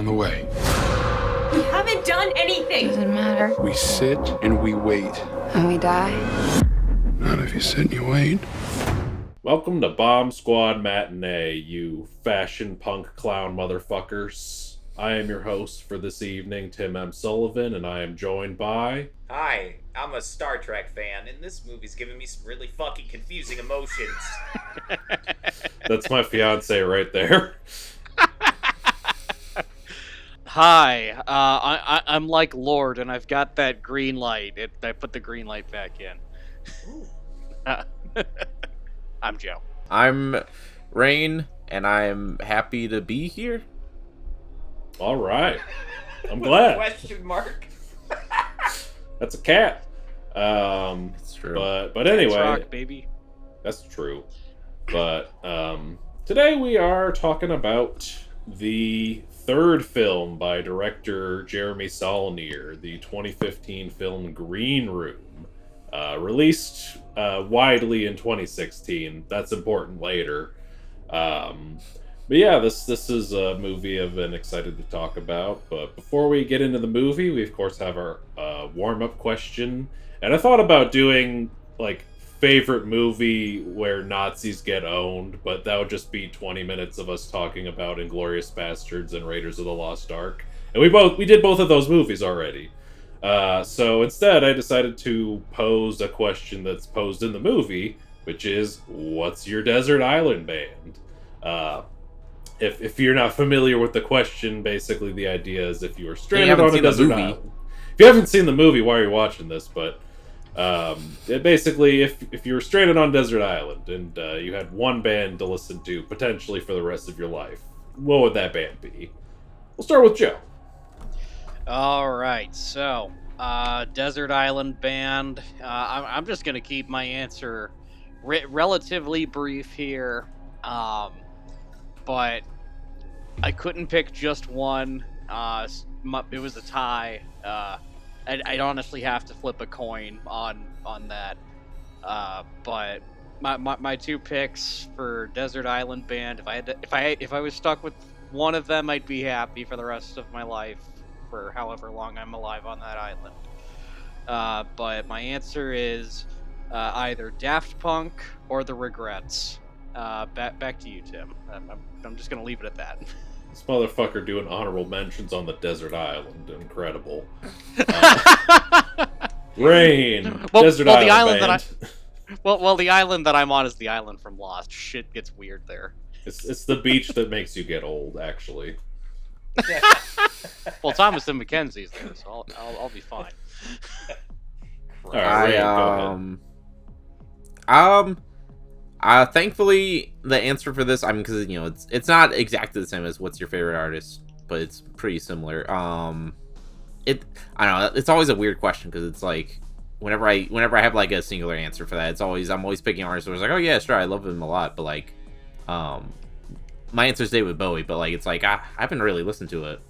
on the way. We haven't done anything. Doesn't matter. We sit and we wait. And we die. Not if you sit and you wait. Welcome to Bomb Squad Matinee, you fashion punk clown motherfuckers. I am your host for this evening, Tim M. Sullivan, and I am joined by... Hi, I'm a Star Trek fan, and this movie's giving me some really fucking confusing emotions. That's my fiance right there. Hi, I'm like Lord, and I've got that green light. I put the green light back in. I'm Joe. I'm Rein, and I'm happy to be here. All right. I'm glad. Question mark. That's a cat. It's true. But anyway, Rock, baby. That's true. But today we are talking about the third film by director Jeremy Saulnier, the 2015 film Green Room, released widely in 2016. That's important later. But yeah, this is a movie I've been excited to talk about. But before we get into the movie, we of course have our warm-up question. And I thought about doing, like, favorite movie where Nazis get owned, but that would just be 20 minutes of us talking about Inglourious Bastards and Raiders of the Lost Ark. And we did both of those movies already. So instead, I decided to pose a question that's posed in the movie, which is, what's your desert island band? If you're not familiar with the question, basically the idea is if you were stranded on a desert island. If you haven't seen the movie, why are you watching this? But basically, if you were stranded on a desert island and you had one band to listen to potentially for the rest of your life, what would that band be? We'll start with Joe. All right, so desert island band. I'm just gonna keep my answer relatively brief here. But I couldn't pick just one. It was a tie. I'd honestly have to flip a coin on that. But my two picks for desert island band, if I was stuck with one of them, I'd be happy for the rest of my life, for however long I'm alive on that island. But my answer is either Daft Punk or The Regrets. Back to you, Tim. I'm just gonna leave it at that. This motherfucker doing honorable mentions on the desert island. Incredible. Rein. Desert island band. The island that I'm on is the island from Lost. Shit gets weird there. It's the beach that makes you get old, actually. Well, Thomas and Mackenzie's there, so I'll be fine. All right, Rein, go ahead. Thankfully, the answer for this, because it's not exactly the same as what's your favorite artist, but it's pretty similar. I don't know. It's always a weird question because it's like whenever I have like a singular answer for that, I'm always picking artists where it's like, oh yeah, sure, I love him a lot, but like, my answer is David Bowie, but like it's like I haven't really listened to it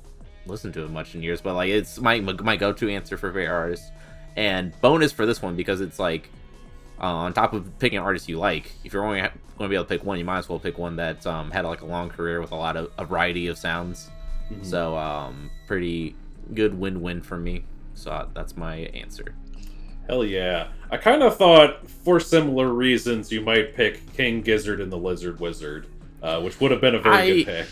much in years, but like it's my go-to answer for favorite artist. And bonus for this one because it's like. On top of picking an artist you like, if you're only going to be able to pick one, you might as well pick one that's had like a long career with a variety of sounds. Mm-hmm. So pretty good win-win for me. So that's my answer. Hell yeah. I kind of thought, for similar reasons, you might pick King Gizzard and the Lizard Wizard, which would have been a very good pick.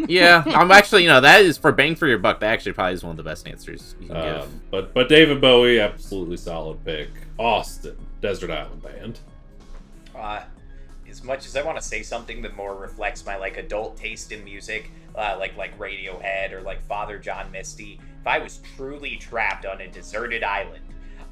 Yeah, I'm actually, that is, for bang for your buck, that actually probably is one of the best answers you can give. But David Bowie, absolutely solid pick. Austin, Desert Island Band. As much as I want to say something that more reflects my like adult taste in music, like Radiohead or like Father John Misty, if I was truly trapped on a deserted island,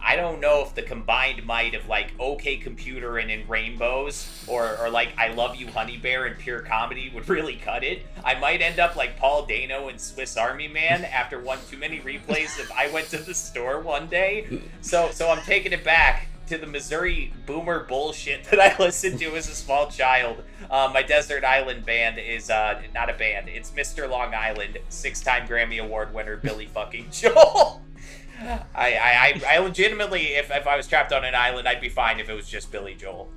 I don't know if the combined might of like OK Computer and In Rainbows or like I Love You Honey Bear and Pure Comedy would really cut it. I might end up like Paul Dano and Swiss Army Man after one too many replays if I went to the store one day. So I'm taking it back to the Missouri boomer bullshit that I listened to as a small child. My desert island band is not a band. It's Mr. Long Island, 6-time Grammy Award winner Billy fucking Joel. I legitimately, if I was trapped on an island, I'd be fine if it was just Billy Joel.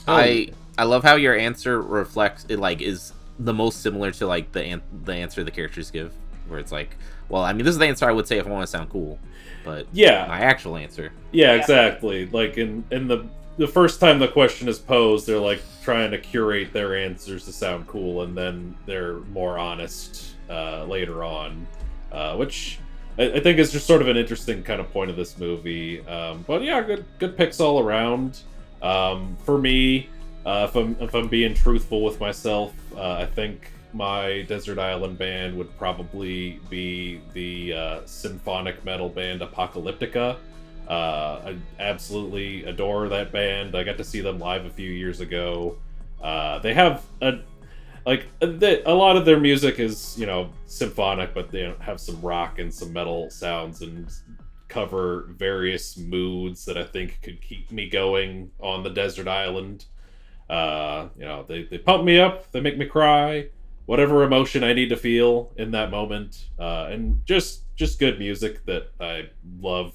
I love how your answer reflects it, like is the most similar to like the answer the characters give, where it's like, well, I mean, this is the answer I would say if I want to sound cool, but yeah, my actual answer. Yeah, exactly. Like in the first time the question is posed, they're like trying to curate their answers to sound cool, and then they're more honest later on, which I think is just sort of an interesting kind of point of this movie. But yeah, good picks all around. For me, if I'm being truthful with myself, I think my desert island band would probably be the symphonic metal band Apocalyptica. I absolutely adore that band. I got to see them live a few years ago. They have a lot of their music is, you know, symphonic, but they have some rock and some metal sounds and cover various moods that I think could keep me going on the desert island. You know, they pump me up, they make me cry, whatever emotion I need to feel in that moment, and just good music that I love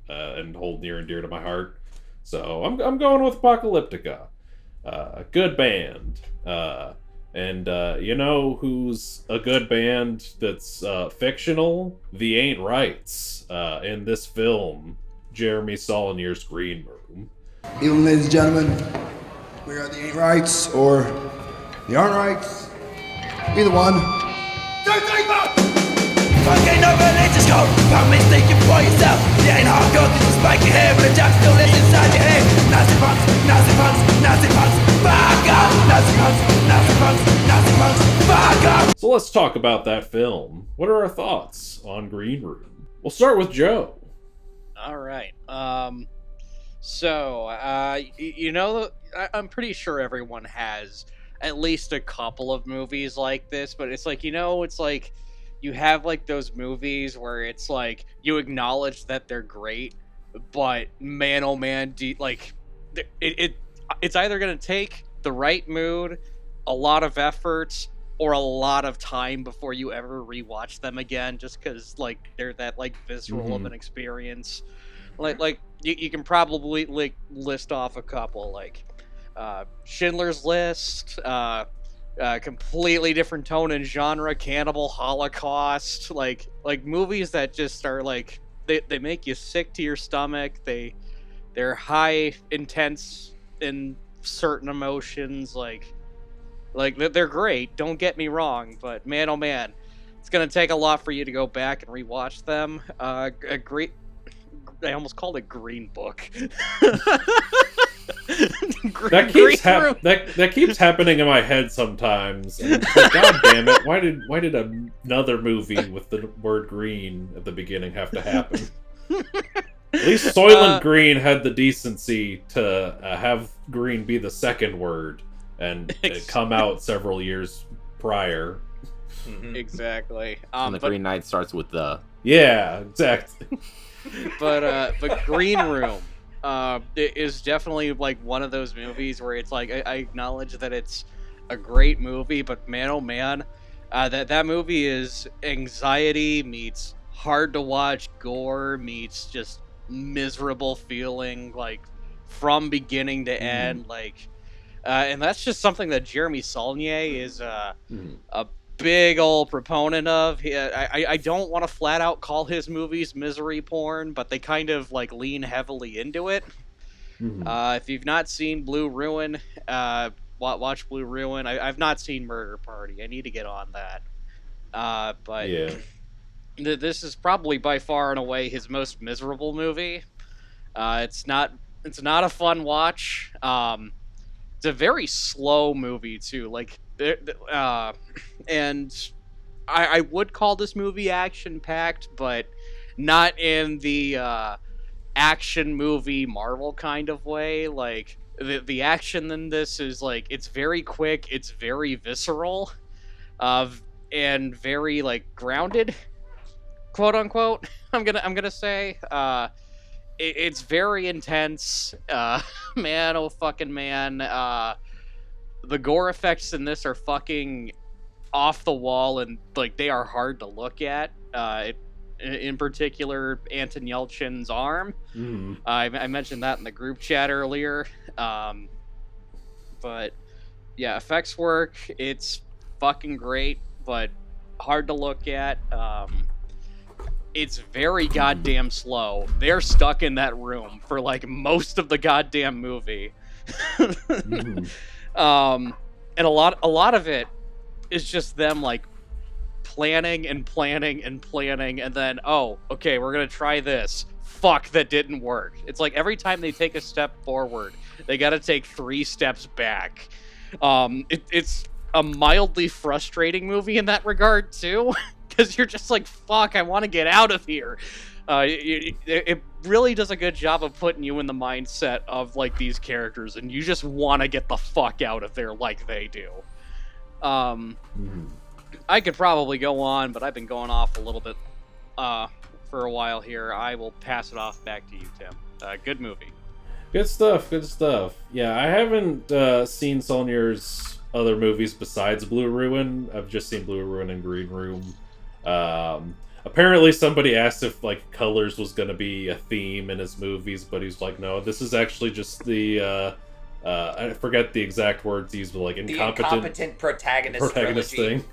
and hold near and dear to my heart. So I'm going with Apocalyptica. Good band. And you know who's a good band that's fictional? The Ain't Rights. In this film, Jeremy Saulnier's Green Room. Evening, ladies and gentlemen. We are the Ain't Rights, or the Aren't Rights. Either one. Fucking no religious code. Pump me thinking for yourself. You ain't hardcore cause you spike your hair, but the jump still lives inside your head. Nazi punks, Nazi punks, Nazi punks. Fuck off. Nazi punks, Nazi punks, Nazi punks. Fuck off. So let's talk about that film. What are our thoughts on Green Room? We'll start with Joe. All right. You know, I'm pretty sure everyone has at least a couple of movies like this, but it's like, you know, it's like you have like those movies where it's like you acknowledge that they're great, but man, oh man, it's either gonna take the right mood, a lot of effort, or a lot of time before you ever rewatch them again, just because like they're that like visceral of an experience. Like you can probably like list off a couple, like Schindler's List, completely different tone and genre, Cannibal Holocaust, like movies that just are like they make you sick to your stomach. They're high intense in certain emotions, like they're great, don't get me wrong, but man oh man, it's gonna take a lot for you to go back and rewatch them. A great, I almost called it Green Book. That keeps happening in my head sometimes. And it's like, God damn it! Why did another movie with the word green at the beginning have to happen? At least Soylent Green had the decency to have green be the second word and come out several years prior. Exactly. And the Green Knight starts with the. Yeah, exactly. But Green Room it is definitely like one of those movies where it's like I acknowledge that it's a great movie, but man oh man, that movie is anxiety meets hard to watch gore meets just miserable feeling, like from beginning to end, like and that's just something that Jeremy Saulnier is a big old proponent of. I don't want to flat out call his movies misery porn, but they kind of like lean heavily into it. If you've not seen Blue Ruin, watch Blue Ruin. I've not seen Murder Party. I need to get on that. But yeah. This is probably by far and away his most miserable movie. It's not a fun watch. It's a very slow movie too. Like, and I would call this movie action-packed, but not in the action movie Marvel kind of way. Like, the action in this is like, it's very quick, it's very visceral, and very like grounded, quote unquote. I'm gonna say it's very intense. Man, oh fucking man. The gore effects in this are fucking off the wall, and like they are hard to look at. In particular, Anton Yelchin's arm. I mentioned that in the group chat earlier. But yeah, effects work. It's fucking great, but hard to look at. It's very goddamn slow. They're stuck in that room for like most of the goddamn movie. And a lot of it is just them like planning and planning and planning, and then, oh, okay, we're gonna try this. Fuck, that didn't work. It's like every time they take a step forward, they gotta take 3 steps back. It's a mildly frustrating movie in that regard too, because you're just like, fuck, I want to get out of here. It really does a good job of putting you in the mindset of like these characters, and you just want to get the fuck out of there like they do. I could probably go on, but I've been going off a little bit for a while here. I will pass it off back to you, Tim. Good movie. Good stuff. Yeah, I haven't seen Saulnier's other movies besides Blue Ruin. I've just seen Blue Ruin and Green Room. Apparently somebody asked if like colors was going to be a theme in his movies, but he's like, no, this is actually just the I forget the exact words he used, but like incompetent protagonist thing.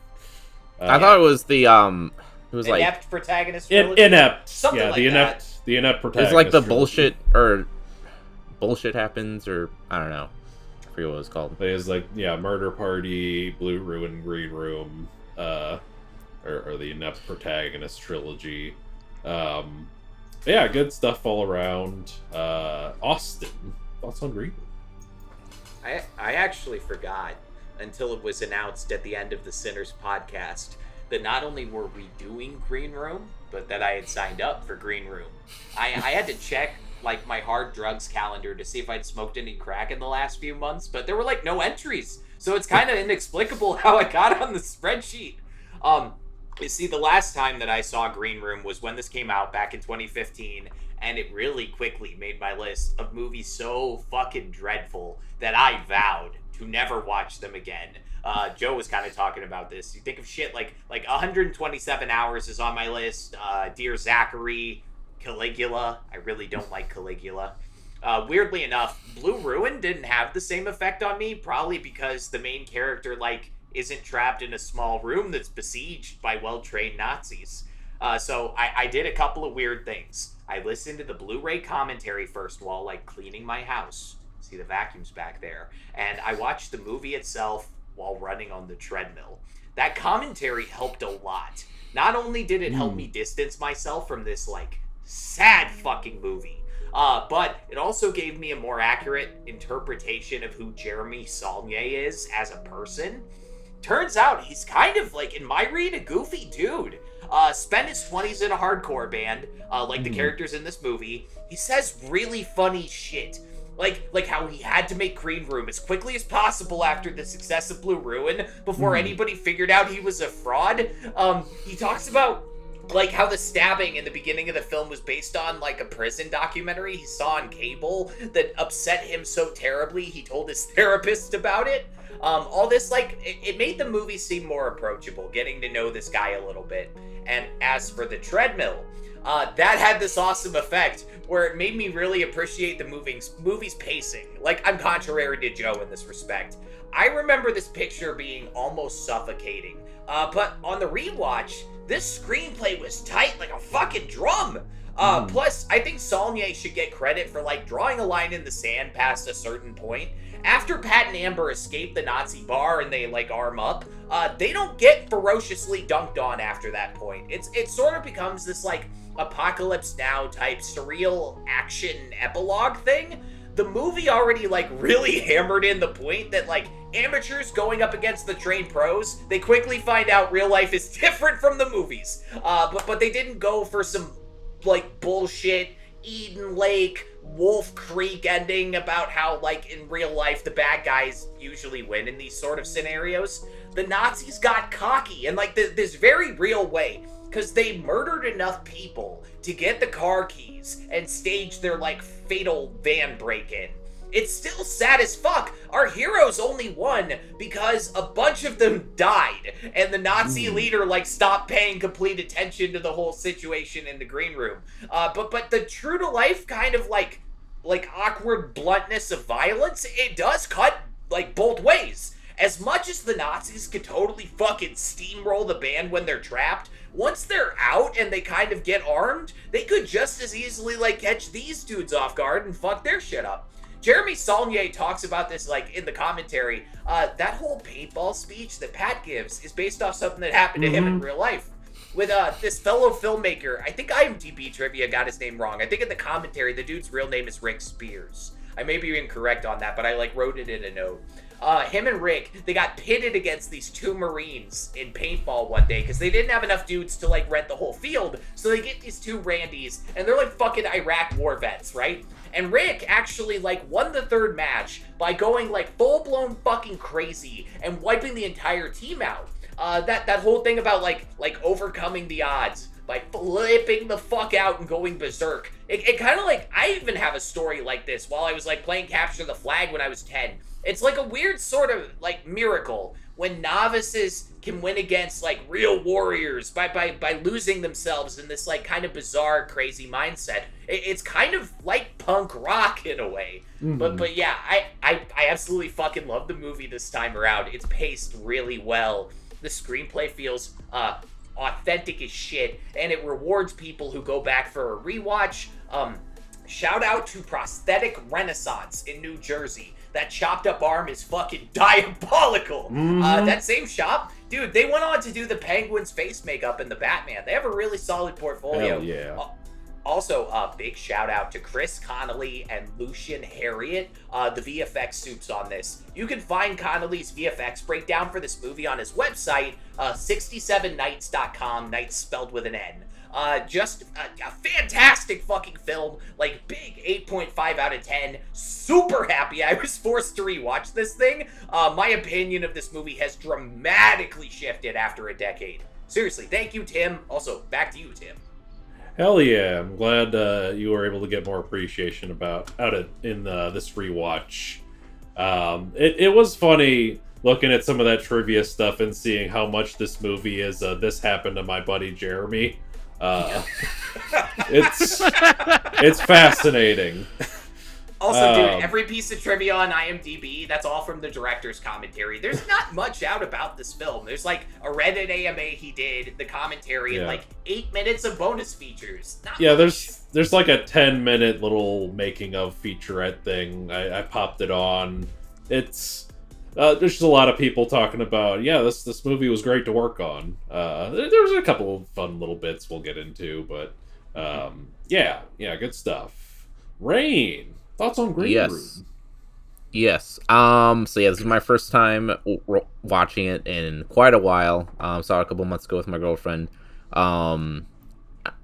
I thought it was the it was like inept protagonist trilogy? Inept. Something yeah, like the that. inept protagonist. It's like the trilogy. bullshit happens, or I don't know. I forget what it was called. It's like, yeah, Murder Party, Blue Ruin, Green Room, or the inept protagonist trilogy. Yeah, good stuff all around. Austin, thoughts on Green Room? I actually forgot until it was announced at the end of the Sinners podcast that not only were we doing Green Room, but that I had signed up for Green Room. I had to check like my hard drugs calendar to see if I'd smoked any crack in the last few months, but there were like no entries. So it's kind of inexplicable how I got on the spreadsheet. You see, the last time that I saw Green Room was when this came out back in 2015, and it really quickly made my list of movies so fucking dreadful that I vowed to never watch them again. Joe was kind of talking about this. You think of shit like 127 Hours is on my list, Dear Zachary, Caligula. I really don't like Caligula. Weirdly enough, Blue Ruin didn't have the same effect on me, probably because the main character, like, isn't trapped in a small room that's besieged by well-trained Nazis. So I did a couple of weird things. I listened to the Blu-ray commentary first while, like, cleaning my house. See the vacuums back there. And I watched the movie itself while running on the treadmill. That commentary helped a lot. Not only did it help me distance myself from this, like, sad fucking movie, but it also gave me a more accurate interpretation of who Jeremy Saulnier is as a person. Turns out he's kind of, like, in my read, a goofy dude. Spent his 20s in a hardcore band, like the characters in this movie. He says really funny shit. Like how he had to make Green Room as quickly as possible after the success of Blue Ruin before anybody figured out he was a fraud. He talks about like how the stabbing in the beginning of the film was based on like a prison documentary he saw on cable that upset him so terribly he told his therapist about it. All this, like, it made the movie seem more approachable, getting to know this guy a little bit. And as for the treadmill, that had this awesome effect where it made me really appreciate the movie's pacing. Like, I'm contrary to Joe in this respect. I remember this picture being almost suffocating. But on the rewatch, this screenplay was tight like a fucking drum. Plus, I think Saulnier should get credit for, like, drawing a line in the sand past a certain point. After Pat and Amber escape the Nazi bar and they, like, arm up, they don't get ferociously dunked on after that point. It sort of becomes this, like, Apocalypse Now type surreal action epilogue thing. The movie already, like, really hammered in the point that, like, amateurs going up against the trained pros, they quickly find out real life is different from the movies. But they didn't go for some, like, bullshit Eden Lake, Wolf Creek ending about how, like, in real life the bad guys usually win in these sort of scenarios. The Nazis got cocky in, like, this very real way, because they murdered enough people to get the car keys and stage their, like, fatal van break-in. It's still sad as fuck. Our heroes only won because a bunch of them died, and the Nazi leader, like, stopped paying complete attention to the whole situation in the Green Room. But the true-to-life kind of, like awkward bluntness of violence, it does cut, like, both ways. as much as the Nazis could totally fucking steamroll the band when they're trapped, once they're out and they kind of get armed, they could just as easily, like, catch these dudes off guard and fuck their shit up. Jeremy Saulnier talks about this, like, in the commentary. That whole paintball speech that Pat gives is based off something that happened to him in real life. With this fellow filmmaker, I think IMDb Trivia got his name wrong. I think in the commentary, the dude's real name is Rick Spears. I may be incorrect on that, but I, like, wrote it in a note. Him and Rick, they got pitted against these two Marines in paintball one day because they didn't have enough dudes to, like, rent the whole field. So they get these two Randys, and they're, like, fucking Iraq war vets, right? And Rick actually, like, won the third match by going, like, full-blown fucking crazy and wiping the entire team out. That whole thing about, like overcoming the odds by flipping the fuck out and going berserk. It kind of, like, I even have a story like this while I was, like, playing Capture the Flag when I was 10. It's like a weird sort of, like, miracle when novices can win against, like, real warriors by losing themselves in this, like, kind of bizarre, crazy mindset. It's kind of like punk rock in a way. But yeah, I absolutely fucking love the movie this time around. It's paced really well. The screenplay feels authentic as shit, and it rewards people who go back for a rewatch. Shout out to Prosthetic Renaissance in New Jersey. That chopped up arm is fucking diabolical. That same shop, dude, they went on to do the Penguin's face makeup in the Batman. They have a really solid portfolio. Hell yeah. Also, a big shout out to Chris Connolly and Lucian Harriet, the VFX soups on this. You can find Connolly's VFX breakdown for this movie on his website, 67nights.com, nights spelled with an N. Just a fantastic fucking film, like, big 8.5 out of 10. Super happy I was forced to rewatch this thing. My opinion of this movie has dramatically shifted after a decade. Seriously, thank you, Tim. Also, back to you, Tim. Hell yeah! I'm glad you were able to get more appreciation in this rewatch. It was funny looking at some of that trivia stuff and seeing how much this movie is. This happened to my buddy Jeremy. It's fascinating. Also, dude, every piece of trivia on IMDb, that's all from the director's commentary. There's not much out about this film. There's, like, a Reddit AMA he did, the commentary, and, like, 8 minutes of bonus features. Not much. There's like a 10-minute little making of featurette thing. I popped it on. It's there's just a lot of people talking about, this movie was great to work on. There's a couple of fun little bits we'll get into, but good stuff. Rein, thoughts on Green Room? This is my first time watching it in quite a while. Saw it a couple months ago with my girlfriend. I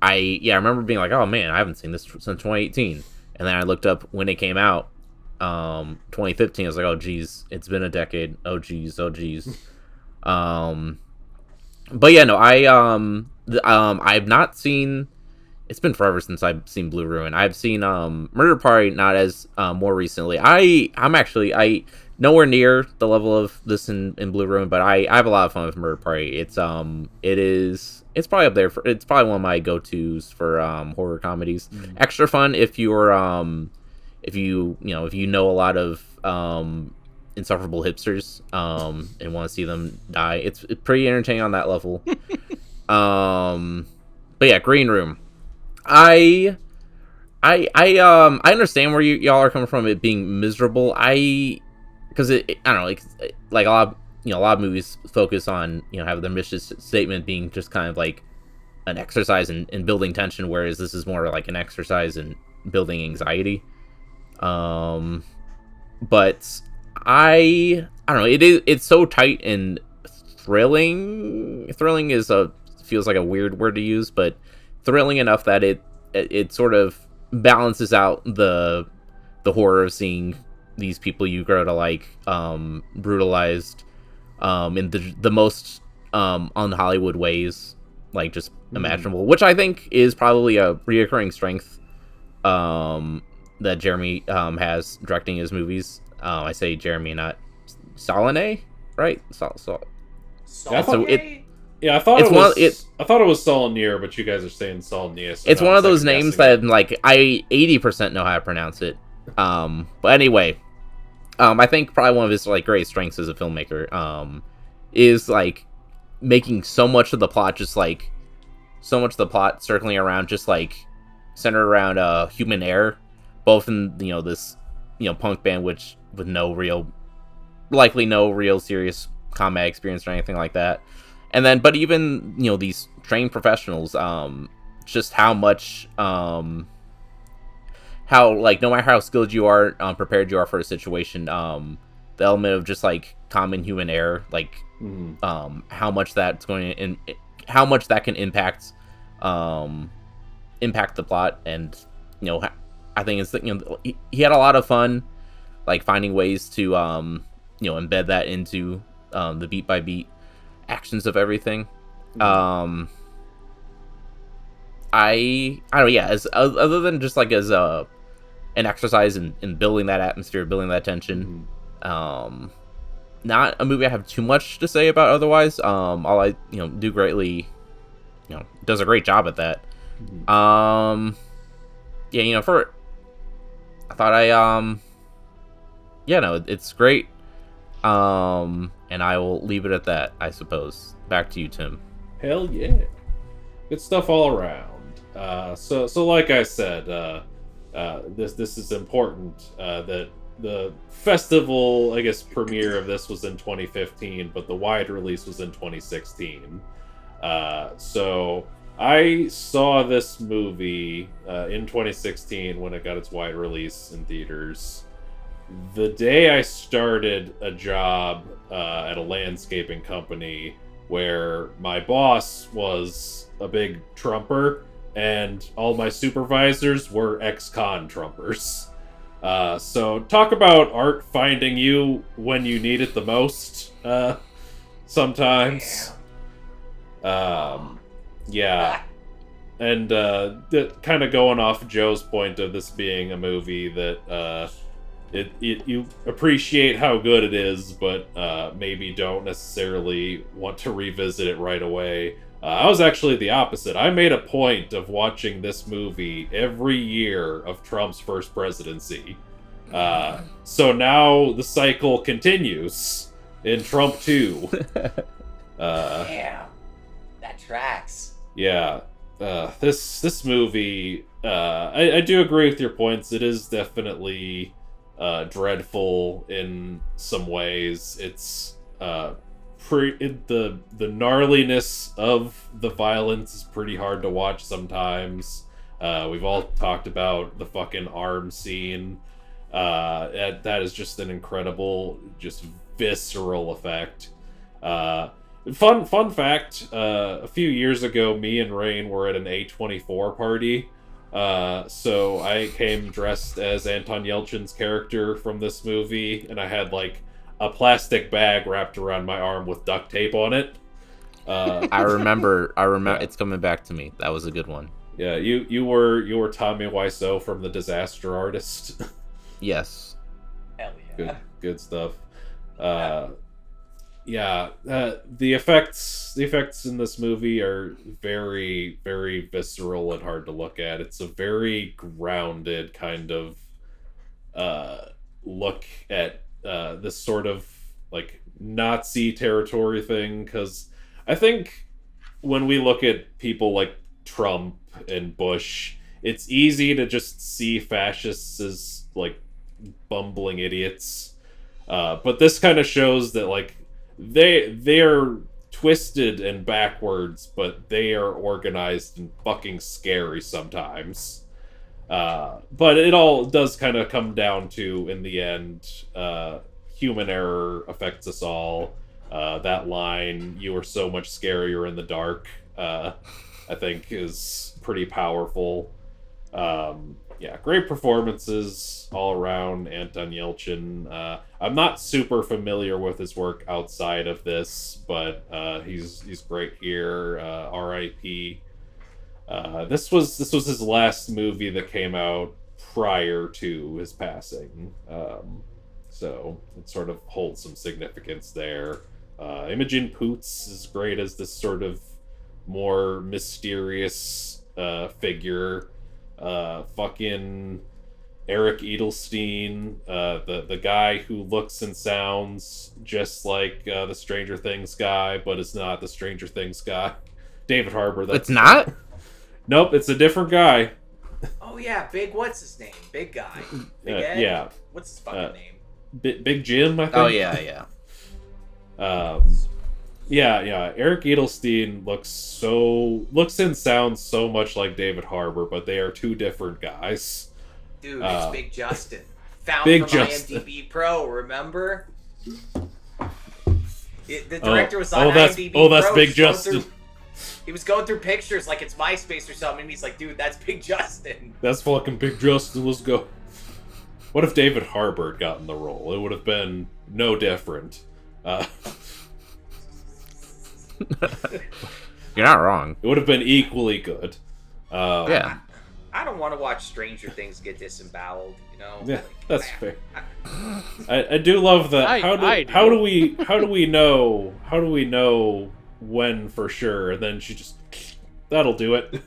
remember being like, oh man, I haven't seen this since 2018. And then I looked up when it came out, 2015. I was like, oh geez, it's been a decade. Oh geez. I've not seen. It's been forever since I've seen Blue Ruin. I've seen Murder Party, not as more recently. I'm actually nowhere near the level of this in Blue Ruin, but I have a lot of fun with Murder Party. It's probably up there it's probably one of my go-tos for horror comedies. Extra fun if you're if you know a lot of insufferable hipsters and want to see them die. It's pretty entertaining on that level. But yeah, Green Room. I understand where y'all are coming from, it being miserable. Because I don't know, like a lot of movies focus on have their mission statement being just kind of like an exercise in building tension, whereas this is more like an exercise in building anxiety. But I don't know, it's so tight and thrilling. Thrilling feels like a weird word to use, but thrilling enough that it sort of balances out the horror of seeing these people you grow to like brutalized in the most un-Hollywood ways, like just imaginable, which I think is probably a reoccurring strength that Jeremy has directing his movies. I say Jeremy, not Saulnier, right? I thought it was Saulnier, but you guys are saying Saulnier. So it's one of those names that, like, I 80% know how to pronounce it. But anyway, I think probably one of his like great strengths as a filmmaker is like making so much of the plot circling around just like centered around human error, both in this punk band which with no real serious combat experience or anything like that, and then but even these trained professionals, just how much how like no matter how skilled you are, prepared you are for a situation, the element of just like common human error, like how much that's going to how much that can impact the plot. And I think it's he had a lot of fun like finding ways to embed that into the beat by beat actions of everything. I don't know, yeah, as other than just like as an exercise in building that atmosphere, building that tension. Not a movie I have too much to say about otherwise. All I do greatly, does a great job at that. Yeah, for I thought it's great. And I will leave it at that, I suppose. Back to you, Tim. Hell yeah. Good stuff all around. So like I said, this is important, that the festival, I guess, premiere of this was in 2015, but the wide release was in 2016. So I saw this movie in 2016 when it got its wide release in theaters. The day I started a job at a landscaping company where my boss was a big Trumper and all my supervisors were ex-con Trumpers. So talk about art finding you when you need it the most, sometimes. Yeah. And kind of going off Joe's point of this being a movie that you appreciate how good it is, but maybe don't necessarily want to revisit it right away. I was actually the opposite. I made a point of watching this movie every year of Trump's first presidency. So now the cycle continues in Trump 2. Damn. That tracks. Yeah. This movie, I do agree with your points. It is definitely dreadful in some ways. It's the gnarliness of the violence is pretty hard to watch sometimes. We've all talked about the fucking arm scene. That is just an incredible, just visceral effect. Fun fact, a few years ago, me and Rein were at an A24 party. So I came dressed as Anton Yelchin's character from this movie, and I had like a plastic bag wrapped around my arm with duct tape on it. I remember. It's coming back to me. That was a good one. Yeah, you were Tommy Wiseau from The Disaster Artist. Yes. Hell yeah. Good stuff. Yeah, the effects in this movie are very, very visceral and hard to look at. It's a very grounded kind of look at this sort of like Nazi territory thing, because I think when we look at people like Trump and Bush, it's easy to just see fascists as like bumbling idiots, but this kind of shows that like they're twisted and backwards, but they are organized and fucking scary sometimes. But it all does kind of come down to, in the end, human error affects us all. That line, "You are so much scarier in the dark," I think is pretty powerful. Yeah, great performances all around. Anton Yelchin. I'm not super familiar with his work outside of this, but he's great here. R.I.P. This was his last movie that came out prior to his passing, so it sort of holds some significance there. Imogen Poots is great as this sort of more mysterious figure. Fucking Eric Edelstein, the guy who looks and sounds just like the Stranger Things guy, but is not the Stranger Things guy. David Harbour. It's not? Nope, it's a different guy. Oh yeah, what's his name? Big guy. Big Ed? Yeah. What's his fucking name? Big Jim, I think. Oh, yeah. Yeah. Eric Edelstein looks and sounds so much like David Harbour, but they are two different guys. Dude, it's Big Justin. Found Big from Justin. IMDb Pro, remember? The director was on IMDb that's Pro. Big Justin. He was going through pictures like it's MySpace or something, and he's like, dude, that's Big Justin. That's fucking Big Justin, let's go. What if David Harbour had gotten the role? It would have been no different. You're not wrong. It would have been equally good. Yeah. I don't want to watch Stranger Things get disemboweled, you know? Yeah, that's fair. I do love that. How do we know when for sure? And then she just, that'll do it.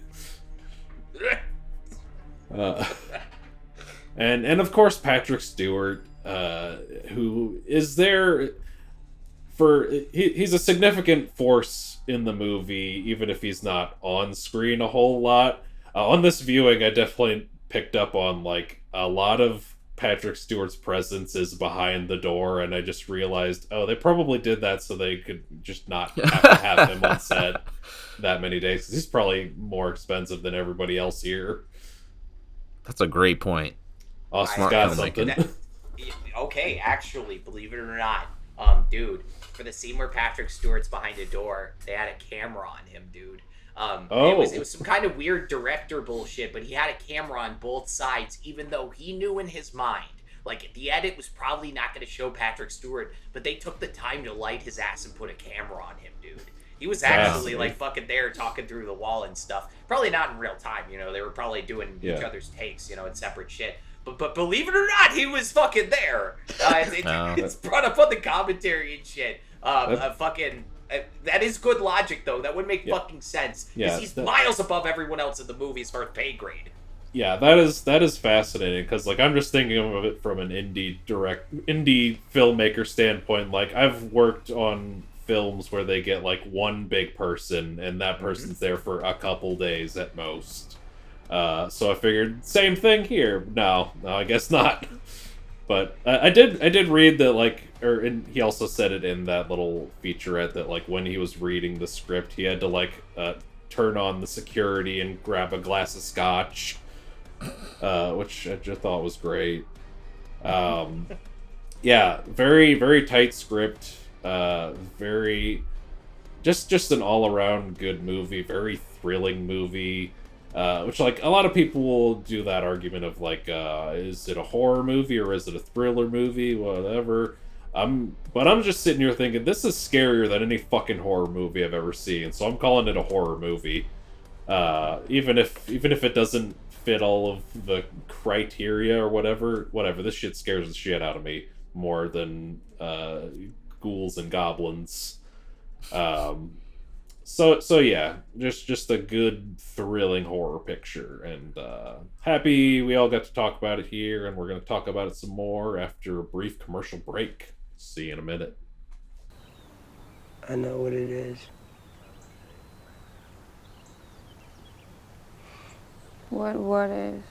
And of course Patrick Stewart, who is there for he's a significant force in the movie, even if he's not on screen a whole lot. On this viewing, I definitely picked up on like a lot of Patrick Stewart's presence is behind the door, and I just realized, oh, they probably did that so they could just not have to have him on set that many days, 'cause he's probably more expensive than everybody else here. That's a great point. Austin's got something. Okay, actually, believe it or not, dude, for the scene where Patrick Stewart's behind a door, they had a camera on him, dude. It was some kind of weird director bullshit, but he had a camera on both sides, even though he knew in his mind, like, the edit was probably not going to show Patrick Stewart, but they took the time to light his ass and put a camera on him, dude. He was actually, like, fucking there talking through the wall and stuff. Probably not in real time, you know, they were probably doing each other's takes, you know, in separate shit. But believe it or not, he was fucking there. It's brought up on the commentary and shit. That is good logic, though. That would make fucking sense. Because he's miles above everyone else in the movie as far as pay grade. Yeah, that is fascinating, because like I'm just thinking of it from an indie filmmaker standpoint. Like, I've worked on films where they get like one big person, and that person's there for a couple days at most. So I figured same thing here. No, I guess not. But I did read that, like, and he also said it in that little featurette that, like, when he was reading the script, he had to, like, turn on the security and grab a glass of scotch, which I just thought was great. Yeah, very, very tight script. Very, just an all-around good movie. Very thrilling movie. Which, like, a lot of people will do that argument of, like, is it a horror movie or is it a thriller movie? Whatever. But I'm just sitting here thinking, this is scarier than any fucking horror movie I've ever seen, so I'm calling it a horror movie. Even if it doesn't fit all of the criteria or whatever, this shit scares the shit out of me more than ghouls and goblins. So yeah, just a good, thrilling horror picture, and happy we all got to talk about it here, and we're going to talk about it some more after a brief commercial break. See you in a minute. I know what it is. What is?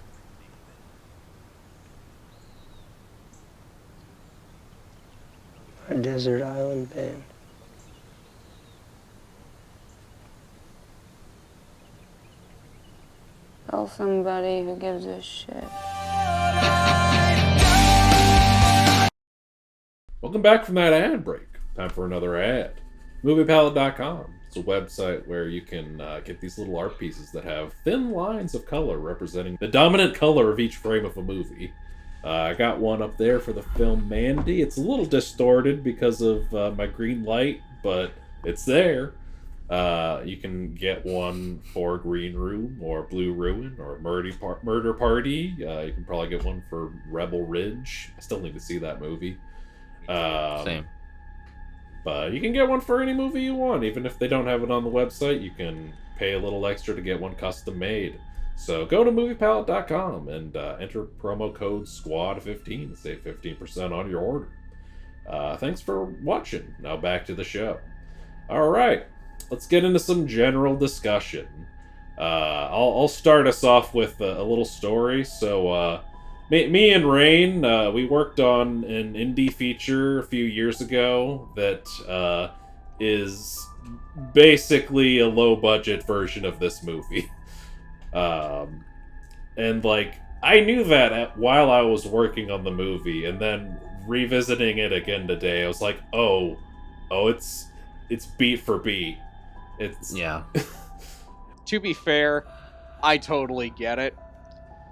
Our desert island band. Tell somebody who gives a shit. Welcome back from that ad break. Time for another ad. MoviePalette.com. It's a website where you can get these little art pieces that have thin lines of color representing the dominant color of each frame of a movie. I got one up there for the film Mandy. It's a little distorted because of my green light, but it's there. You can get one for Green Room or Blue Ruin or Murder Party. You can probably get one for Rebel Ridge. I still need to see that movie. Same. But you can get one for any movie you want. Even if they don't have it on the website, you can pay a little extra to get one custom made. So go to moviepalette.com and enter promo code SQUAD15 to save 15% on your order. Thanks for watching. Now back to the show. Alright, let's get into some general discussion. I'll start us off with a little story. So, me and Rein, we worked on an indie feature a few years ago that is basically a low-budget version of this movie. And, like, I knew that while I was working on the movie, and then revisiting it again today, I was like, oh, it's beat for beat. Yeah. To be fair, I totally get it.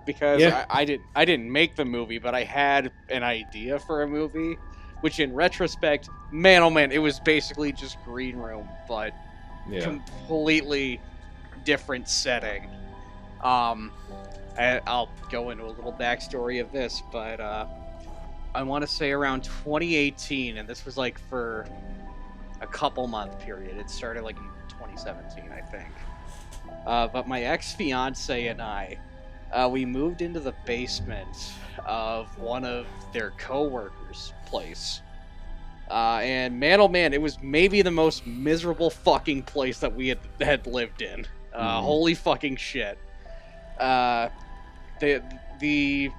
Because Yeah. I didn't make the movie, but I had an idea for a movie, which in retrospect, man oh man, it was basically just Green Room, but completely different setting. I'll go into a little backstory of this, but I want to say around 2018, and this was like for a couple month period. It started like in 2017, I think. But my ex-fiance and I, we moved into the basement of one of their co-workers' place. And man, oh man, it was maybe the most miserable fucking place that we had lived in. Holy fucking shit. The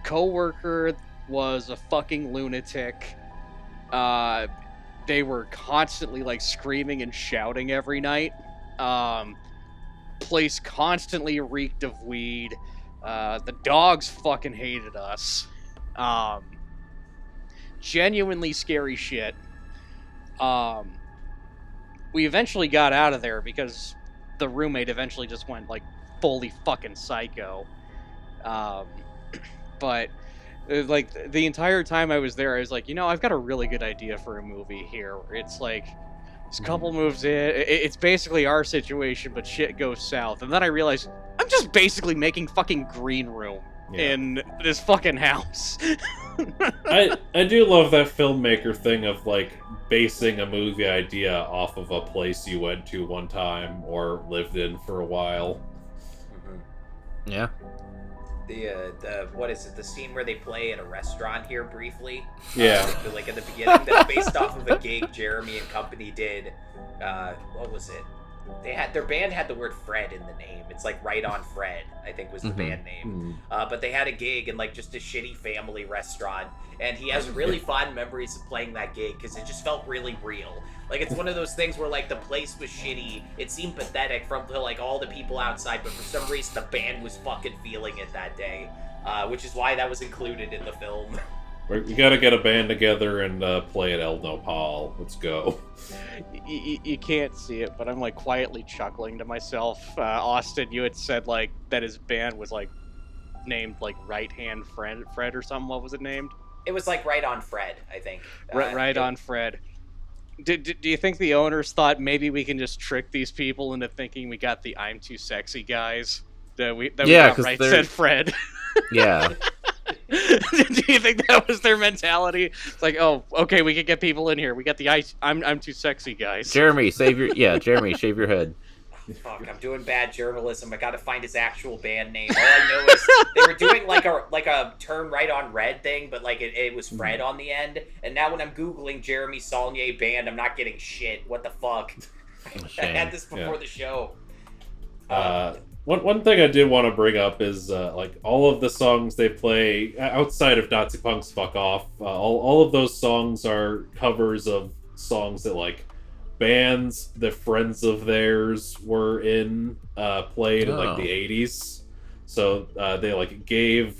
co-worker was a fucking lunatic. They were constantly like screaming and shouting every night. Place constantly reeked of weed. The dogs fucking hated us. Genuinely scary shit. We eventually got out of there because the roommate eventually just went like fully fucking psycho. But like the entire time I was there, I was like, you know, I've got a really good idea for a movie here. Where it's like this couple moves in. It's basically our situation, but shit goes south. And then I realized I'm just basically making fucking Green Room in this fucking house. I do love that filmmaker thing of like basing a movie idea off of a place you went to one time or lived in for a while. Yeah. The what is it? The scene where they play at a restaurant here briefly. Yeah. Like in the beginning, that's based off of a gig Jeremy and company did. What was it? Their band had the word Fred in the name. It's like Right on Fred, I think was the band name. But they had a gig in like just a shitty family restaurant, and he has really fond memories of playing that gig because it just felt really real. Like it's one of those things where like the place was shitty, it seemed pathetic to like all the people outside, but for some reason the band was fucking feeling it that day, which is why that was included in the film. We gotta get a band together and play at El Nopal. Let's go. You can't see it, but I'm like quietly chuckling to myself. Austin, you had said like that his band was like named like Right Hand Fred or something. What was it named? It was like Right on Fred, I think. Right on Fred. Do you think the owners thought maybe we can just trick these people into thinking we got the I'm Too Sexy guys? That we got Right Said Fred. Yeah. Do you think that was their mentality? It's like, oh, okay, we can get people in here. We got the I'm Too Sexy guys. Jeremy, Jeremy, shave your head. Fuck, I'm doing bad journalism. I gotta find his actual band name. All I know is they were doing like a Turn Right on Red thing, but like it was Fred on the end. And now when I'm Googling Jeremy Saulnier band, I'm not getting shit. What the fuck? I had this before the show. One thing I did want to bring up is like all of the songs they play outside of Nazi Punk's "Fuck Off." All of those songs are covers of songs that like bands that friends of theirs were in played in like the 80s. So they like gave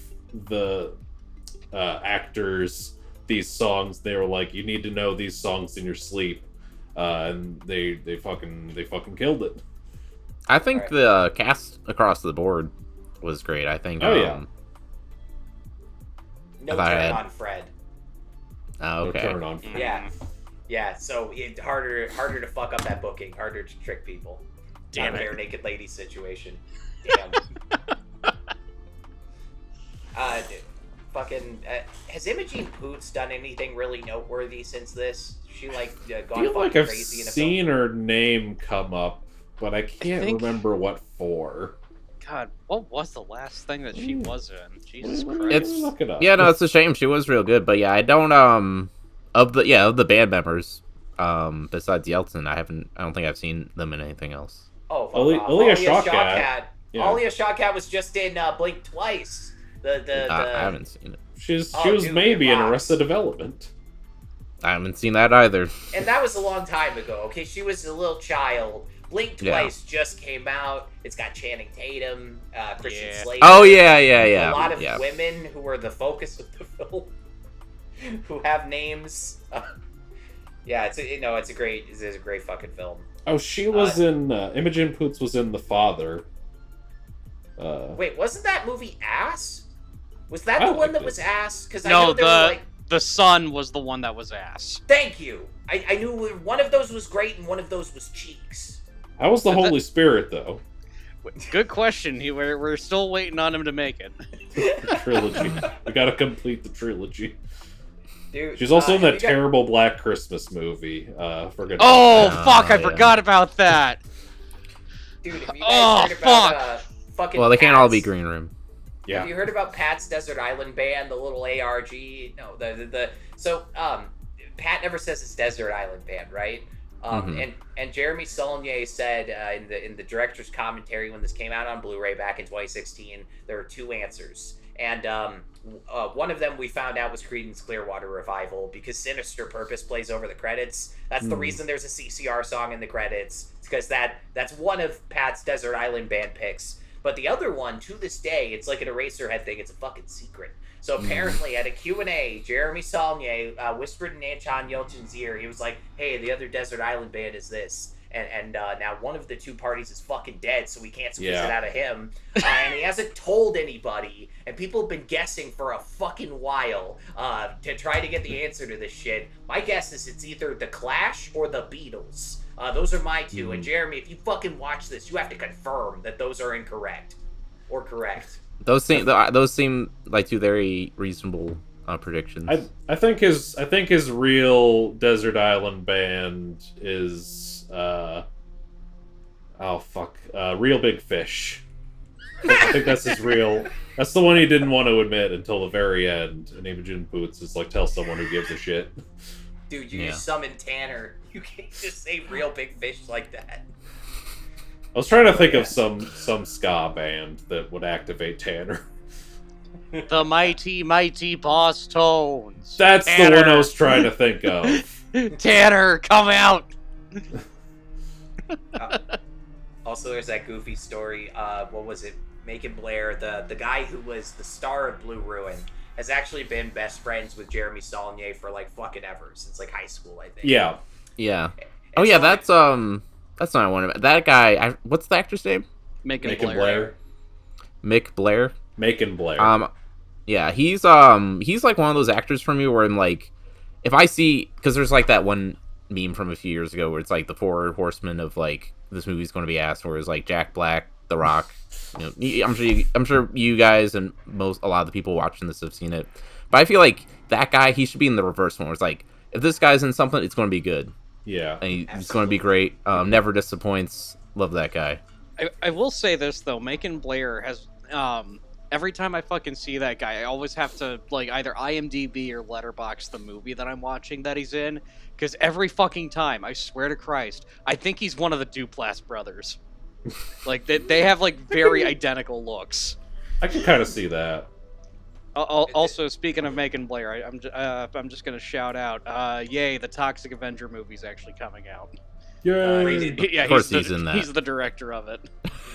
the actors these songs. They were like, you need to know these songs in your sleep, and they fucking killed it. I think the cast across the board was great. I think. No Turn on Fred. Oh, okay. No Turn on Fred. Yeah. So harder to fuck up that booking. Harder to trick people. Damn Not a it. bare naked lady situation. Damn. Has Imogen Poots done anything really noteworthy since this? She like I gone feel fucking like I've crazy in a seen film? her name come up, but I can't remember what for. God, what was the last thing that she was in? Jesus Christ. It's Look it up. yeah, no, it's a shame. She was real good, but yeah, I don't of the band members besides Yeltsin, I don't think I've seen them in anything else. Oh, Aaliyah Shawkat. Yeah. Aaliyah Shawkat was just in Blink Twice. I haven't seen it. She was maybe in Arrested Development. I haven't seen that either. And that was a long time ago. Okay, she was a little child. Blink Twice just came out. It's got Channing Tatum, Christian Slater. Oh yeah. A lot of women who are the focus of the film, who have names. It's a great fucking film. Oh, she was in Imogen Poots was in The Father. Wait, wasn't that movie Ass? Was that the one that was Ass? Because the Son was the one that was Ass. Thank you. I knew one of those was great and one of those was Cheeks. That was the Holy Spirit, though. Good question. We're still waiting on him to make it. The trilogy. We gotta complete the trilogy. Dude, she's also in that terrible Black Christmas movie. I forgot about that. Dude, have you guys heard about fucking Well, they can't all be Green Room. Yeah. Have you heard about Pat's Desert Island Band, the little ARG? No, Pat never says it's Desert Island Band, right? And Jeremy Saulnier said in the director's commentary when this came out on Blu-ray back in 2016, there were two answers. And one of them we found out was Creedence Clearwater Revival, because Sinister Purpose plays over the credits. That's the reason there's a CCR song in the credits. It's because that's one of Pat's Desert Island Band picks. But the other one, to this day, it's like an Eraserhead thing. It's a fucking secret. So apparently at a Q&A, Jeremy Saulnier whispered in Anton Yelchin's ear. He was like, hey, the other Desert Island Band is this. And now one of the two parties is fucking dead, so we can't squeeze it out of him. And he hasn't told anybody. And people have been guessing for a fucking while to try to get the answer to this shit. My guess is it's either The Clash or The Beatles. Those are my two. And Jeremy, if you fucking watch this, you have to confirm that those are incorrect. Or correct. Those seem like two very reasonable predictions. I think his real Desert Island Band is Real Big Fish. I think that's his real. That's the one he didn't want to admit until the very end. And Imogen Poots is like, tell someone who gives a shit. Dude, you just summoned Tanner. You can't just say Real Big Fish like that. I was trying to think of some ska band that would activate Tanner. The Mighty Mighty Boss Tones. That's Tanner. The one I was trying to think of. Tanner, come out! Also, there's that goofy story. What was it? Macon Blair, the guy who was the star of Blue Ruin, has actually been best friends with Jeremy Saulnier for like fucking ever since like high school, I think. Yeah. That's not one of it. That guy. What's the actor's name? Macon Blair. Mick Blair. Macon Blair. Yeah, he's like one of those actors for me where I'm like, if I see, because there's like that one meme from a few years ago where it's like the four horsemen of like this movie's going to be asked, where it's like Jack Black, The Rock. I'm sure you guys and a lot of the people watching this have seen it, but I feel like that guy, he should be in the reverse one where it's like, if this guy's in something, it's going to be good. Yeah, and he's going to be great. Never disappoints. Love that guy. I will say this though, Macon Blair has every time I fucking see that guy, I always have to like either IMDb or Letterboxd the movie that I'm watching that he's in, because every fucking time, I swear to Christ, I think he's one of the Duplass brothers. Like they have like very identical looks. I can kind of see that. Also, speaking of Macon Blair, I'm just gonna shout out, yay! The Toxic Avenger movie's actually coming out. Yay! Of course he's in that. He's the director of it.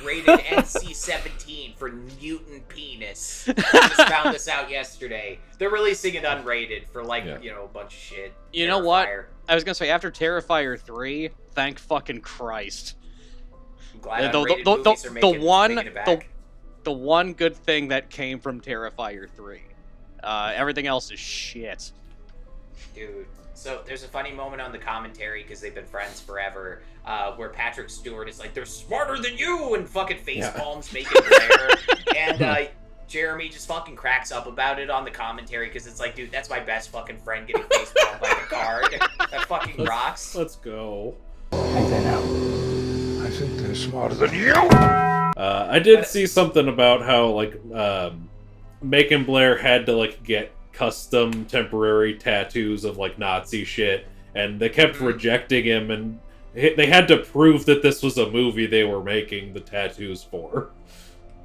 Rated NC-17 for mutant penis. I just found this out yesterday. They're releasing it unrated for like a bunch of shit. You know what? I was gonna say after Terrifier 3, thank fucking Christ. I'm glad unrated movies are making it back. The one good thing that came from Terrifier 3. Everything else is shit. Dude. So there's a funny moment on the commentary, because they've been friends forever, where Patrick Stewart is like, they're smarter than you, and fucking face palms Macon Blair. And Jeremy just fucking cracks up about it on the commentary, because it's like, dude, that's my best fucking friend getting face palmed by the card. That fucking rocks. Let's go. I think they're smarter than you. I did see something about how like Macon Blair had to like get custom temporary tattoos of like Nazi shit, and they kept rejecting him, and they had to prove that this was a movie they were making the tattoos for.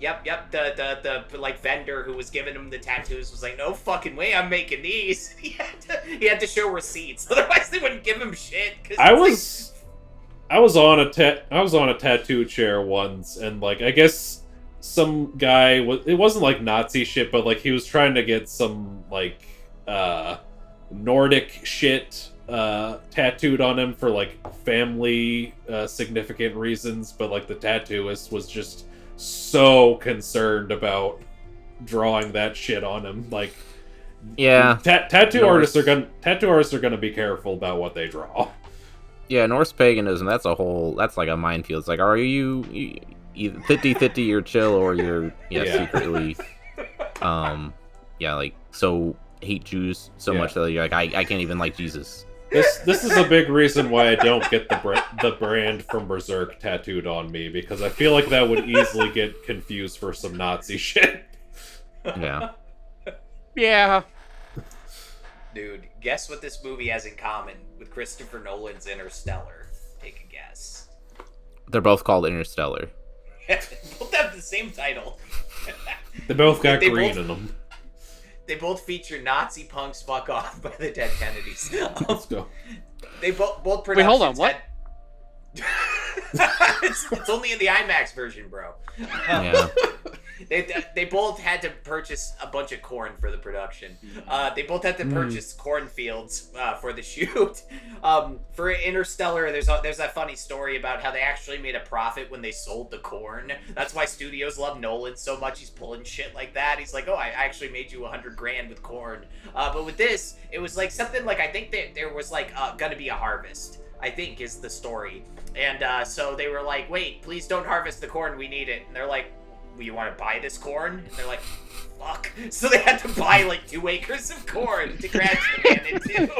Yep. The like vendor who was giving him the tattoos was like, no fucking way, I'm making these. He had to show receipts, otherwise they wouldn't give him shit. I was on a tattoo chair once, and like I guess some guy it wasn't like Nazi shit, but like he was trying to get some like Nordic shit tattooed on him for like family significant reasons, but like the tattooist was just so concerned about drawing that shit on him. Like, yeah, tattoo artists are gonna be careful about what they draw. Yeah, Norse paganism, that's like a minefield. It's like, are you either 50-50 you're chill, or you're secretly like so hate Jews so much that you're like, I can't even like Jesus. This is a big reason why I don't get the brand from Berserk tattooed on me, because I feel like that would easily get confused for some Nazi shit. Yeah. Yeah. Dude, guess what this movie has in common with Christopher Nolan's Interstellar? Take a guess. They're both called Interstellar. They both have the same title. They both got green in them. They both feature Nazi punks fuck off by the Dead Kennedys. Let's go. They both productions. Wait, hold on, what? It's only in the IMAX version, bro. Yeah. They both had to purchase a bunch of corn for the production. They both had to purchase cornfields for the shoot. For Interstellar, there's that funny story about how they actually made a profit when they sold the corn. That's why studios love Nolan so much. He's pulling shit like that. He's like, oh, I actually made you $100,000 with corn. But with this, it was like something like, I think that there was like gonna be a harvest, I think is the story. And so they were like, wait, please don't harvest the corn. We need it. And they're like, well, you want to buy this corn? And they're like, fuck. So they had to buy like 2 acres of corn to crash the man into.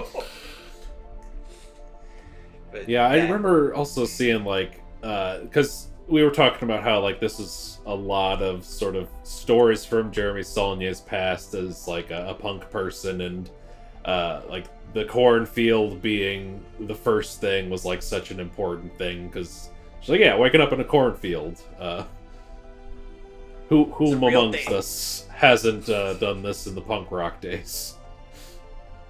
But, yeah, I remember also seeing like, because we were talking about how like this is a lot of sort of stories from Jeremy Saulnier's past as like a punk person, and like the cornfield being the first thing was like such an important thing, because she's like, yeah, waking up in a cornfield. Whom amongst us hasn't done this in the punk rock days?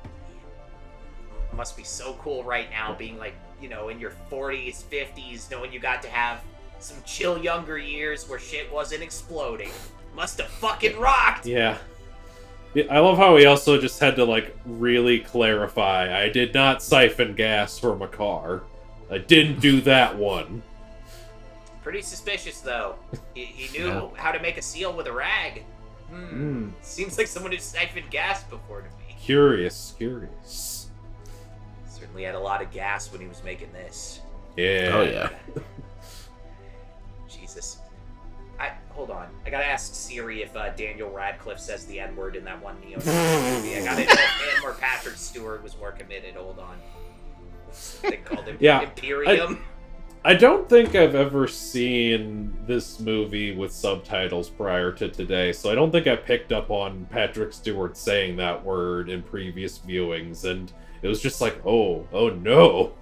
It must be so cool right now, being like, you know, in your 40s, 50s, knowing you got to have some chill younger years where shit wasn't exploding. Must have fucking rocked! Yeah. I love how he also just had to, like, really clarify, I did not siphon gas from a car. I didn't do that one. Pretty suspicious, though. He knew how to make a seal with a rag. Seems like someone who siphoned gas before to me. Curious. Certainly had a lot of gas when he was making this. Yeah. Oh, yeah. Jesus. Hold on. I gotta ask Siri if Daniel Radcliffe says the N-word in that one Neo movie. I gotta know if him or Patrick Stewart was more committed. Hold on. They called him Imperium. I don't think I've ever seen this movie with subtitles prior to today, so I don't think I picked up on Patrick Stewart saying that word in previous viewings, and it was just like, oh no.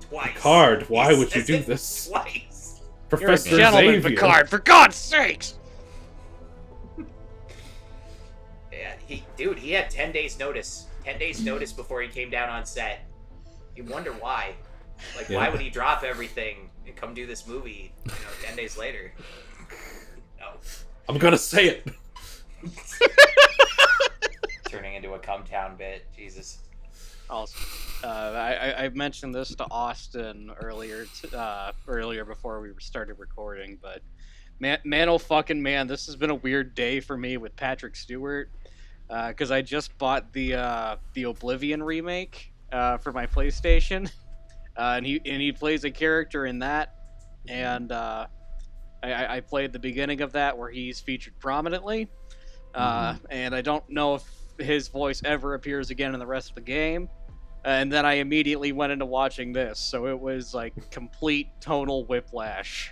Twice. Picard, why would you do this? Twice. Professor You're a gentleman, Xavier. Picard, for God's sakes! Yeah, he had 10 days notice. 10 days notice before he came down on set. You wonder why. Like, why would he drop everything and come do this movie, 10 days later? No. I'm gonna say it. Turning into a come town bit. Jesus. Also, I mentioned this to Austin earlier before we started recording, but man, oh fucking man, this has been a weird day for me with Patrick Stewart, because I just bought the Oblivion remake for my PlayStation. And he plays a character in that, and I played the beginning of that where he's featured prominently, and I don't know if his voice ever appears again in the rest of the game, and then I immediately went into watching this, so it was like complete tonal whiplash.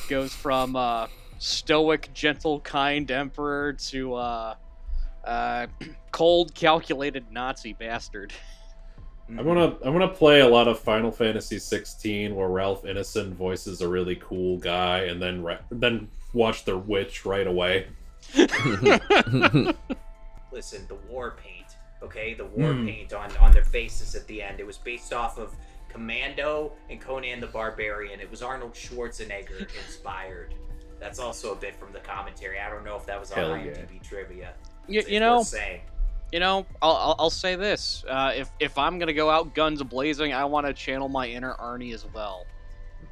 Goes from stoic, gentle, kind emperor to cold, calculated Nazi bastard. I'm gonna play a lot of Final Fantasy 16 where Ralph Ineson voices a really cool guy, and then watch The Witch right away. Listen, the war paint, okay? The war paint on their faces at the end. It was based off of Commando and Conan the Barbarian. It was Arnold Schwarzenegger inspired. That's also a bit from the commentary. I don't know if that was on IMDb trivia. You know, I'll say this: if I'm gonna go out guns blazing, I want to channel my inner Arnie as well.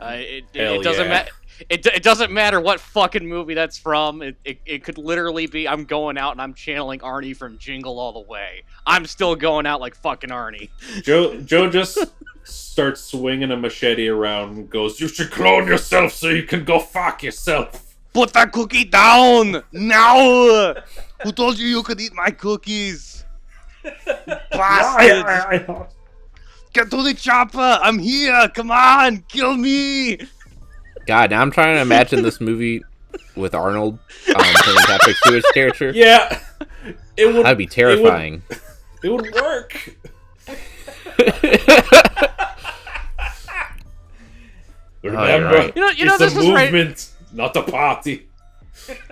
It doesn't matter. It doesn't matter what fucking movie that's from. It could literally be I'm going out and I'm channeling Arnie from Jingle All the Way. I'm still going out like fucking Arnie. Joe just starts swinging a machete around and goes, "You should clone yourself so you can go fuck yourself." Put that cookie down now. Who told you could eat my cookies? Bastard! Get to the chopper! I'm here! Come on! Kill me! God, now I'm trying to imagine this movie with Arnold playing Patrick Stewart's character. Yeah, that'd be terrifying. It would work. Remember, right. You know, it's this a was movement, not a party.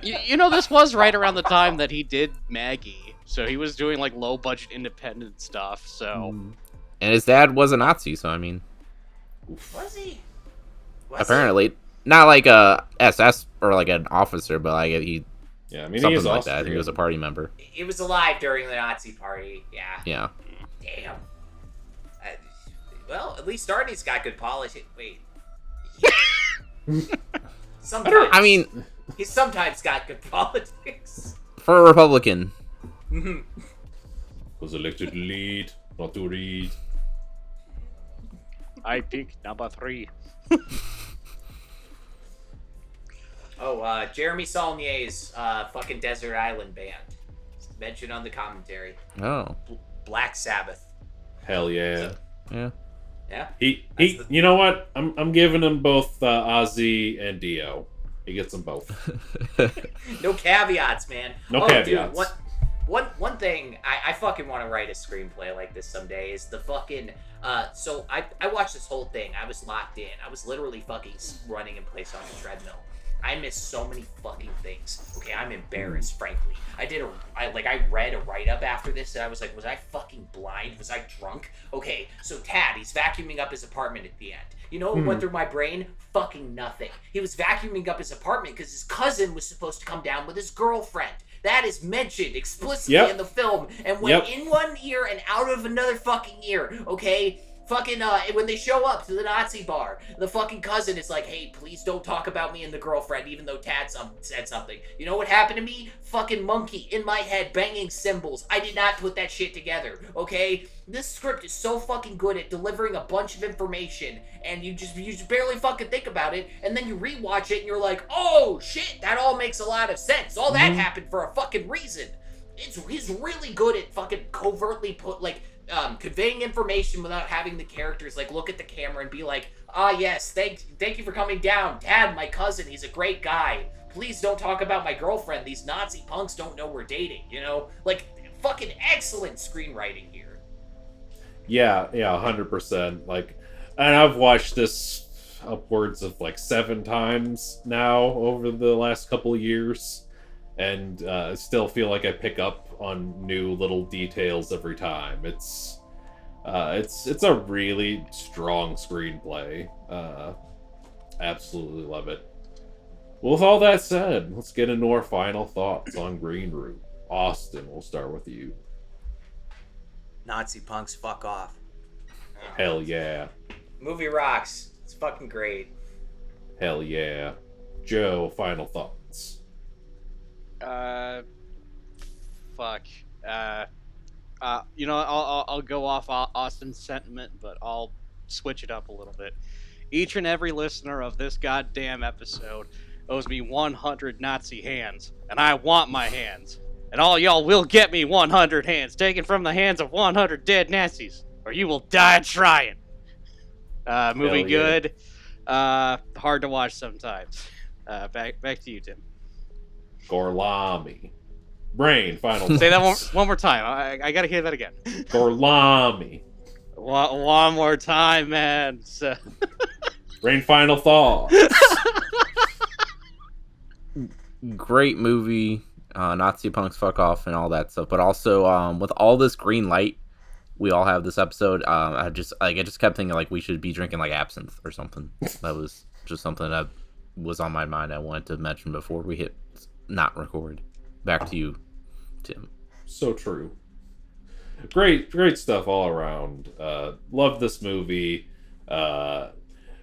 You know, this was right around the time that he did Maggie, so he was doing like low budget independent stuff. So, and his dad was a Nazi, so I mean, Was he? apparently not like a SS or like an officer, but like he, yeah, I mean, something like that. He was a party member. He was alive during the Nazi party. Yeah. Yeah. Damn. Well, at least Arnie's got good politics. Wait. Sometimes. I mean, he's sometimes got good politics. For a Republican. Was elected to lead, not to read. I pick number 3. Jeremy Saulnier's fucking Desert Island Band. Mentioned on the commentary. Oh. Black Sabbath. Hell yeah. Yeah. Yeah. He you know what? I'm giving him both Ozzy and Dio. He gets them both. No caveats, man. No caveats. Dude, one thing I fucking want to write a screenplay like this someday is the fucking so I watched this whole thing. I was locked in. I was literally fucking running in place on the treadmill. I missed so many fucking things. Okay, I'm embarrassed, frankly. I read a write-up after this, and I was like, was I fucking blind? Was I drunk? Okay, so Tad, he's vacuuming up his apartment at the end. You know what went through my brain? Fucking nothing. He was vacuuming up his apartment because his cousin was supposed to come down with his girlfriend. That is mentioned explicitly in the film, and went in one ear and out of another fucking ear, okay? Fucking, when they show up to the Nazi bar, the fucking cousin is like, hey, please don't talk about me and the girlfriend, even though Tad said something. You know what happened to me? Fucking monkey in my head banging cymbals. I did not put that shit together, okay? This script is so fucking good at delivering a bunch of information, and you just barely fucking think about it, and then you rewatch it, and you're like, oh, shit, that all makes a lot of sense. All that happened for a fucking reason. He's really good at fucking covertly conveying information without having the characters like look at the camera and be like, yes, thank you for coming down. Tad, my cousin, he's a great guy. Please don't talk about my girlfriend. These Nazi punks don't know we're dating, you know? Like, fucking excellent screenwriting here. Yeah, 100%. Like, and I've watched this upwards of like 7 times now over the last couple of years, and I still feel like I pick up on new little details every time. It's a really strong screenplay. Absolutely love it. Well, with all that said, let's get into our final thoughts on Green Room. Austin, we'll start with you. Nazi punks, fuck off. Hell yeah. Movie rocks. It's fucking great. Hell yeah. Joe, final thoughts. Fuck. You know, I'll go off Austin's sentiment, but I'll switch it up a little bit. Each and every listener of this goddamn episode owes me 100 Nazi hands, and I want my hands. And all y'all will get me 100 hands, taken from the hands of 100 dead Nazis, or you will die trying. Movie good. Hard to watch sometimes. Back to you, Tim. Gorlami. Rein, final Say that thoughts. one more time. I gotta hear that again. Gorlami. One more time, man. So... Rein, final thoughts. Great movie. Nazi punks fuck off and all that stuff. But also, with all this green light we all have this episode, I just kept thinking like we should be drinking like absinthe or something. That was just something that was on my mind. I wanted to mention before we hit not record. Back to you, Tim. So true. Great stuff all around. Love this movie.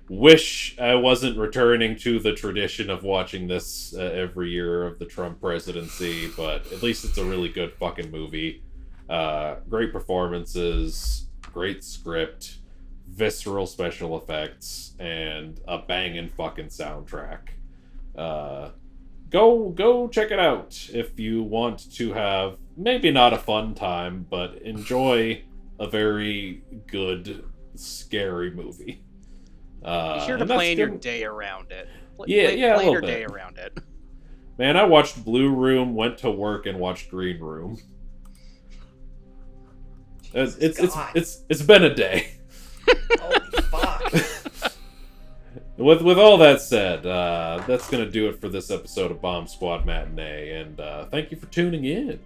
Wish I wasn't returning to the tradition of watching this every year of the Trump presidency, but at least it's a really good fucking movie. Great performances, great script, visceral special effects, and a banging fucking soundtrack. Go check it out if you want to have maybe not a fun time, but enjoy a very good, scary movie. Be sure to plan your day around it. Plan your day around it. Man, I watched Blue Room, went to work, and watched Green Room. It's been a day. Holy fuck. With all that said, that's gonna do it for this episode of Bomb Squad Matinee, and thank you for tuning in.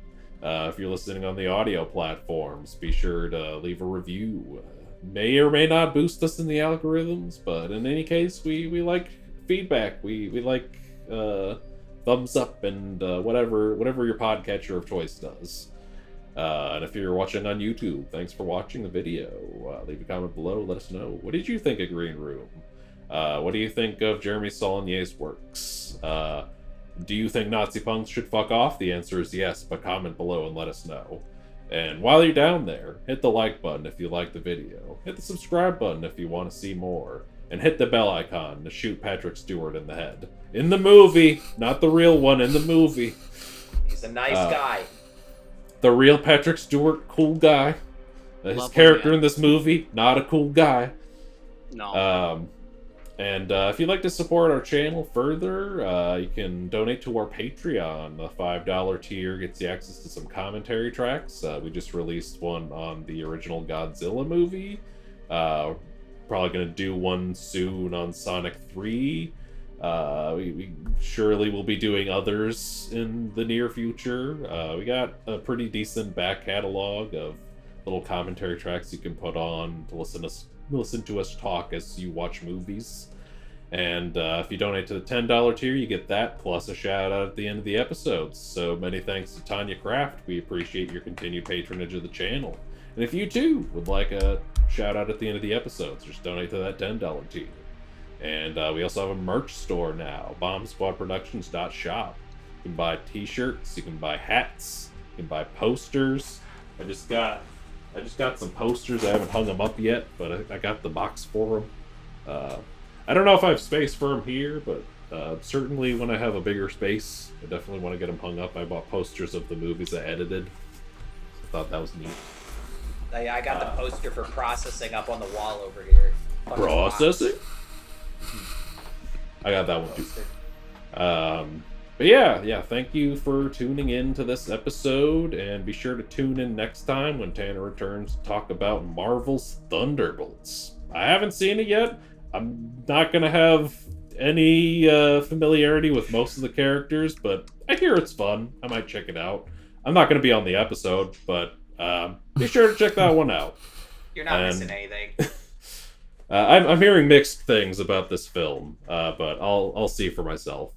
If you're listening on the audio platforms, be sure to leave a review. May or may not boost us in the algorithms, but in any case, we like feedback. We like thumbs up and whatever your podcatcher of choice does. And if you're watching on YouTube, thanks for watching the video. Leave a comment below. Let us know. What did you think of Green Room? What do you think of Jeremy Saulnier's works? Do you think Nazi punks should fuck off? The answer is yes, but comment below and let us know. And while you're down there, hit the like button if you like the video. Hit the subscribe button if you want to see more. And hit the bell icon to shoot Patrick Stewart in the head. In the movie! Not the real one, in the movie. He's a nice guy. The real Patrick Stewart, cool guy. His character in this movie, not a cool guy. No. And if you'd like to support our channel further, you can donate to our Patreon. The $5 tier gets you access to some commentary tracks. We just released one on the original Godzilla movie. Probably going to do one soon on Sonic 3. We surely will be doing others in the near future. We got a pretty decent back catalog of little commentary tracks you can put on to listen to us talk as you watch movies. And if you donate to the $10 tier, you get that plus a shout out at the end of the episodes. So many thanks to Tanya Kraft. We appreciate your continued patronage of the channel. And if you too would like a shout out at the end of the episodes, just donate to that $10 tier. And we also have a merch store now, bombsquadproductions.shop. You can buy t-shirts, you can buy hats, you can buy posters. I just got some posters. I haven't hung them up yet, but I got the box for them. I don't know if I have space for them here, but certainly when I have a bigger space, I definitely want to get them hung up. I bought posters of the movies I edited. I thought that was neat. I got the poster for processing up on the wall over here. Processing? I got that one too. But yeah, thank you for tuning in to this episode, and be sure to tune in next time when Tanner returns to talk about Marvel's Thunderbolts. I haven't seen it yet. I'm not gonna have any familiarity with most of the characters, but I hear it's fun. I might check it out. I'm not gonna be on the episode, but be sure to check that one out. You're not missing anything. I'm hearing mixed things about this film, but I'll see for myself.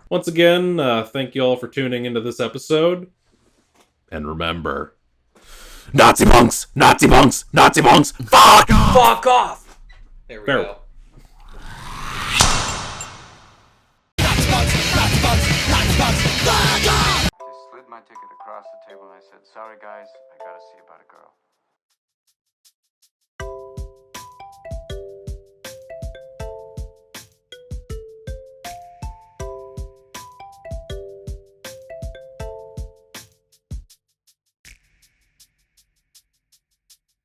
Once again, thank you all for tuning into this episode. And remember, Nazi punks! Nazi punks! Nazi punks! Fuck off! Fuck off! There we go. Nazi punks! Nazi punks! Nazi punks! Fuck off! I slid my ticket across the table and I said, "Sorry guys, I gotta see about a girl."